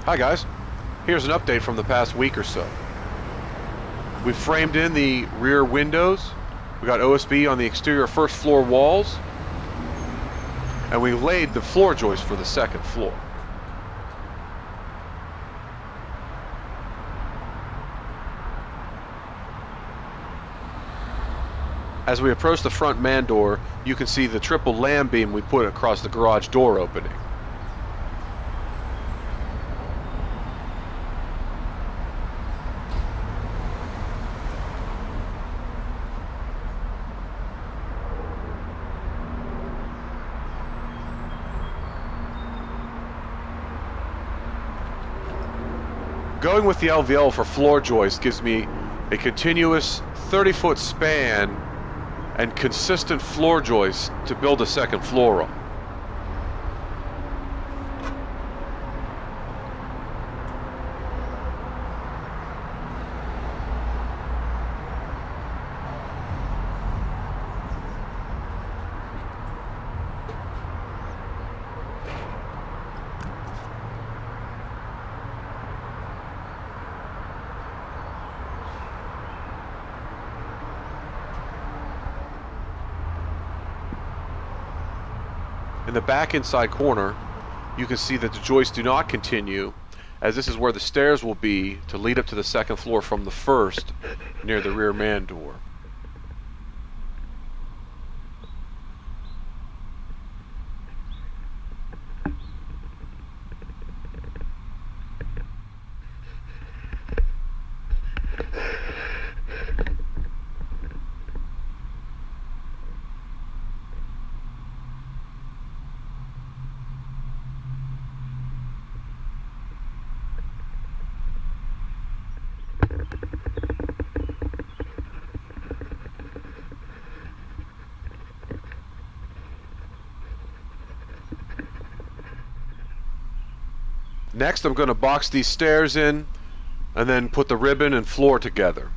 Hi guys, here's an update from the past week or so. We framed in the rear windows, we got OSB on the exterior first floor walls, and we laid the floor joist for the second floor. As we approach the front man door, you can see the triple lam beam we put across the garage door opening. Going with the LVL for floor joist gives me a continuous 30-foot span and consistent floor joist to build a second floor on. In the back inside corner, you can see that the joists do not continue, as this is where the stairs will be to lead up to the second floor from the first, near the rear man door. Next, I'm going to box these stairs in and then put the ribbon and floor together.